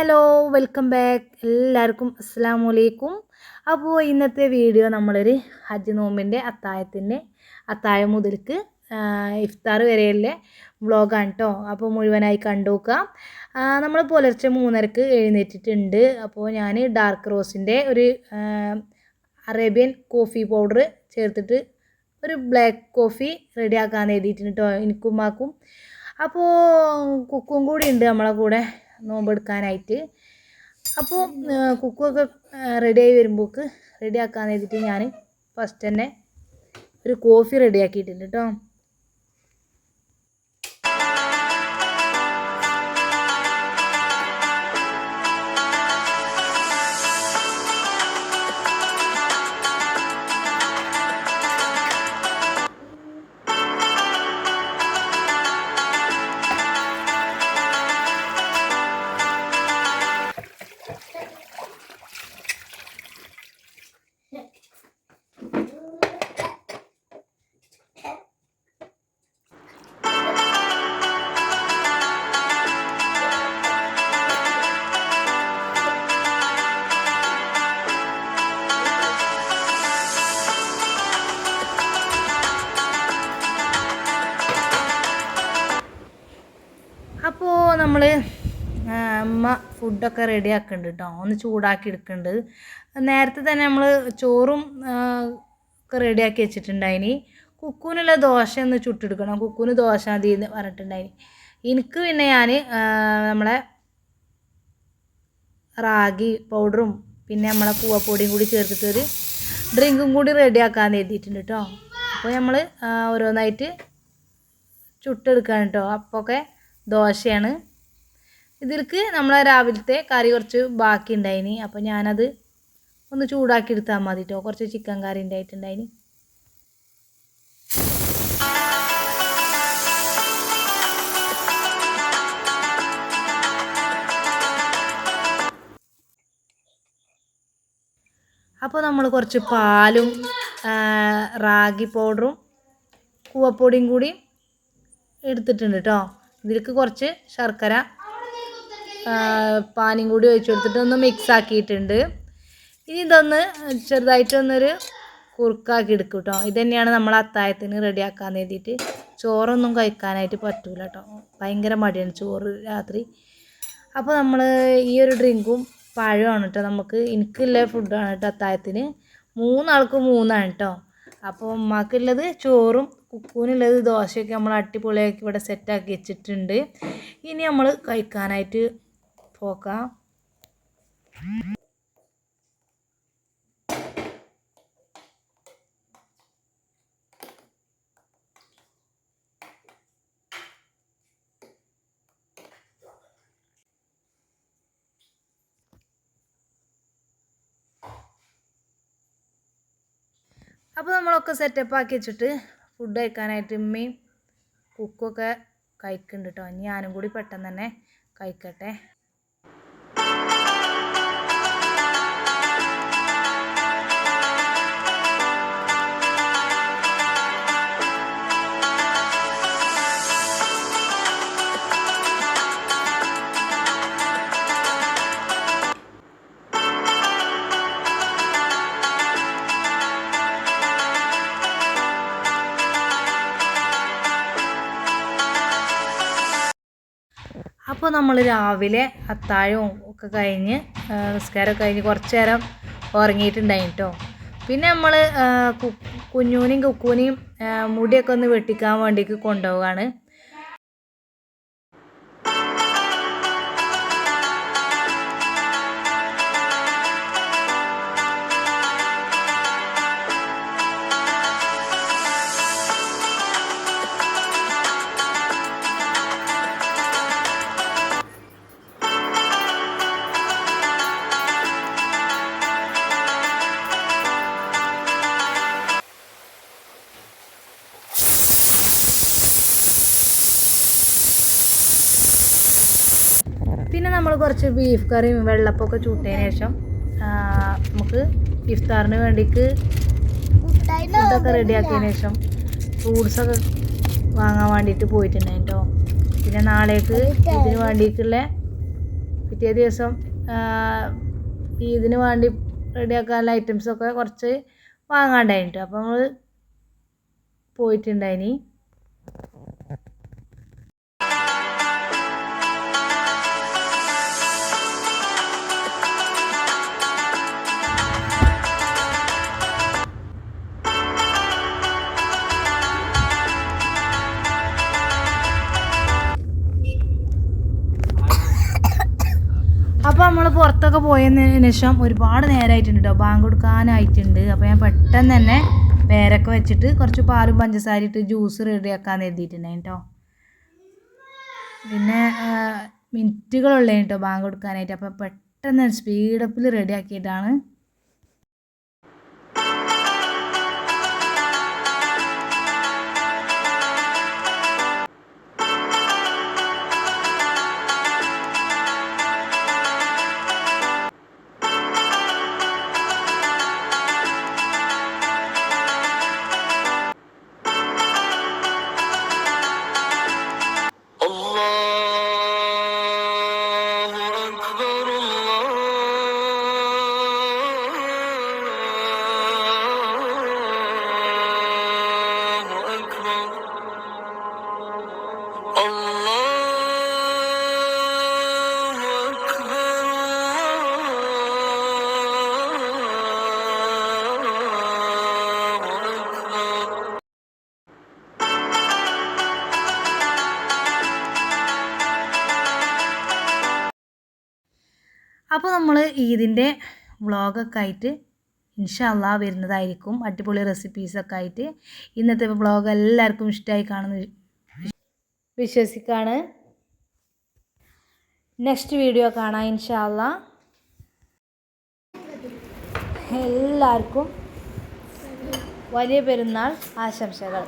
Hello welcome back എല്ലാവർക്കും അസ്സലാമു അലൈക്കും. അപ്പോൾ ഇന്നത്തെ വീഡിയോ നമ്മളൊരു ഹജ്ജ് നോമ്പിൻ്റെ അത്താഴം മുതൽക്ക് ഇഫ്താർ വരെയുള്ള വ്ളോഗാണ് കേട്ടോ. അപ്പോൾ മുഴുവനായി കണ്ടു നോക്കാം. നമ്മൾ പുലർച്ചെ 3:30 എഴുന്നേറ്റിട്ടുണ്ട്. അപ്പോൾ ഞാൻ ഡാർക്ക് റോസിൻ്റെ ഒരു അറേബ്യൻ കോഫി പൗഡർ ചേർത്തിട്ട് ഒരു ബ്ലാക്ക് കോഫി റെഡിയാക്കാൻ എഴുതിയിട്ടുണ്ട് കേട്ടോ, എനിക്കും ഉമ്മാക്കും. അപ്പോൾ കുക്കും കൂടി ഉണ്ട് നമ്മളെ കൂടെ നോമ്പെടുക്കാനായിട്ട്. അപ്പോൾ കുക്കൊക്കെ റെഡിയായി വരുമ്പോൾക്ക് റെഡിയാക്കാൻ എഴുതിയിട്ട് ഞാൻ ഫസ്റ്റ് തന്നെ ഒരു കോഫി റെഡിയാക്കിയിട്ടുണ്ട് കേട്ടോ. അപ്പോൾ നമ്മൾ അമ്മ ഫുഡൊക്കെ റെഡി ആക്കുന്നുണ്ട് കേട്ടോ, ഒന്ന് ചൂടാക്കി എടുക്കുന്നുണ്ട്. നേരത്തെ തന്നെ നമ്മൾ ചോറും ഒക്കെ റെഡിയാക്കി വെച്ചിട്ടുണ്ടായിനി. കുക്കൂനുള്ള ദോശ ഒന്ന് ചുട്ടെടുക്കണം, കുക്കൂന് ദോശ മതി എന്ന് പറഞ്ഞിട്ടുണ്ടായിനി. എനിക്ക് പിന്നെ ഞാൻ നമ്മളെ റാഗി പൗഡറും പിന്നെ നമ്മളെ കൂവപ്പൊടിയും കൂടി ചേർത്തിട്ടൊരു ഡ്രിങ്കും കൂടി റെഡിയാക്കാൻ എഴുതിയിട്ടുണ്ട് കേട്ടോ. അപ്പോൾ നമ്മൾ ഓരോന്നായിട്ട് ചുട്ടെടുക്കുകയാണ് കേട്ടോ. അപ്പോഴൊക്കെ ദോശയാണ്. ഇതിലേക്ക് നമ്മളെ രാവിലത്തെ കറി കുറച്ച് ബാക്കി ഉണ്ടായിനി, അപ്പോൾ ഞാനത് ഒന്ന് ചൂടാക്കി എടുത്താൽ മതി കേട്ടോ. കുറച്ച് ചിക്കൻ കറി ഉണ്ടായിട്ടുണ്ടായിനി. അപ്പോൾ നമ്മൾ കുറച്ച് പാലും റാഗി പൗഡറും കൂവപ്പൊടിയും കൂടി എടുത്തിട്ടുണ്ട് കേട്ടോ. ഇതിലേക്ക് കുറച്ച് ശർക്കര പാനിയും കൂടി ഒഴിച്ചു കൊടുത്തിട്ട് ഒന്ന് മിക്സ് ആക്കിയിട്ടുണ്ട്. ഇനി ഇതൊന്ന് ചെറുതായിട്ടൊന്നൊരു കുറുക്കാക്കി എടുക്കും കേട്ടോ. ഇത് തന്നെയാണ് നമ്മൾ അത്താഴത്തിന് റെഡിയാക്കാൻ വേണ്ടിയിട്ട്. ചോറൊന്നും കഴിക്കാനായിട്ട് പറ്റൂല കേട്ടോ, ഭയങ്കര മടിയാണ് ചോറ് രാത്രി. അപ്പോൾ നമ്മൾ ഈ ഒരു ഡ്രിങ്കും പഴമാണ് കേട്ടോ നമുക്ക്. എനിക്കുള്ള ഫുഡാണ് കേട്ടോ അത്താഴത്തിന്. 3 ആൾക്ക് 3 കേട്ടോ. അപ്പോൾ ഉമ്മാക്കുള്ളത് ചോറും കുക്കൂനുള്ളത് ദോശയൊക്കെ നമ്മൾ അടിപൊളിയാക്കി ഇവിടെ സെറ്റാക്കി വെച്ചിട്ടുണ്ട്. ഇനി നമ്മൾ കഴിക്കാനായിട്ട് പോകാം. അപ്പോൾ നമ്മളൊക്കെ സെറ്റപ്പ് ആക്കി വെച്ചിട്ട് ഫുഡ് കഴിക്കാനായിട്ട് ഉമ്മയും കുക്കൊക്കെ കഴിക്കുന്നുണ്ട് കേട്ടോ. ഞാനും കൂടി പെട്ടെന്ന് തന്നെ കഴിക്കട്ടെ. അപ്പോൾ നമ്മൾ രാവിലെ അത്താഴവും ഒക്കെ കഴിഞ്ഞ് നിസ്കാരമൊക്കെ കഴിഞ്ഞ് കുറച്ച് നേരം ഉറങ്ങിയിട്ടുണ്ടായി കേട്ടോ. പിന്നെ നമ്മൾ കുഞ്ഞൂനെയും കുക്കൂനെയും മുടിയൊക്കെ ഒന്ന് വെട്ടിക്കാൻ വേണ്ടിയിട്ട് കൊണ്ടുപോവുകയാണ്. പിന്നെ നമ്മൾ കുറച്ച് ബീഫ് കറിയും വെള്ളപ്പൊക്കെ ചൂട്ടതിന് ശേഷം നമുക്ക് ഇഫ്താറിന് വേണ്ടിയിട്ട് ഫുഡൊക്കെ റെഡിയാക്കിയതിന് ശേഷം ഫ്രൂട്ട്സൊക്കെ വാങ്ങാൻ വേണ്ടിയിട്ട് പോയിട്ടുണ്ടായി കേട്ടോ. പിന്നെ നാളേക്ക് ഇതിന് വേണ്ടിയിട്ടുള്ള പിറ്റേ ദിവസം ഇതിന് വേണ്ടി റെഡിയാക്കാനുള്ള ഐറ്റംസൊക്കെ കുറച്ച് വാങ്ങാണ്ടായിട്ട് അപ്പോൾ നമ്മൾ പോയിട്ടുണ്ടായിനി. അപ്പോൾ നമ്മൾ പുറത്തൊക്കെ പോയതിന് ശേഷം ഒരുപാട് നേരമായിട്ടുണ്ട് കേട്ടോ, ബാങ്ക് കൊടുക്കാനായിട്ടുണ്ട്. അപ്പോൾ ഞാൻ പെട്ടെന്ന് തന്നെ പേരൊക്കെ വെച്ചിട്ട് കുറച്ച് പാലും പഞ്ചസാര ഇട്ട് ജ്യൂസ് റെഡിയാക്കാൻ എഴുതിയിട്ടുണ്ടായി കേട്ടോ. പിന്നെ മിനിറ്റുകളുള്ളേ കേട്ടോ ബാങ്ക് കൊടുക്കാനായിട്ട്. അപ്പോൾ പെട്ടെന്ന് സ്പീഡപ്പിൽ റെഡിയാക്കിയിട്ടാണ്. അപ്പോൾ നമ്മൾ ഈദിൻ്റെ വ്ളോഗൊക്കെ ആയിട്ട് ഇൻഷാ അല്ലാഹ് വരുന്നതായിരിക്കും. അടിപൊളി റെസിപ്പീസൊക്കെ ആയിട്ട്. ഇന്നത്തെ വ്ളോഗ് എല്ലാവർക്കും ഇഷ്ടമായി കാണുന്നു വിശ്വസിക്കാണ്. നെക്സ്റ്റ് വീഡിയോ കാണാം ഇൻഷാ അല്ലാഹ്. എല്ലാവർക്കും വലിയ പെരുന്നാൾ ആശംസകൾ.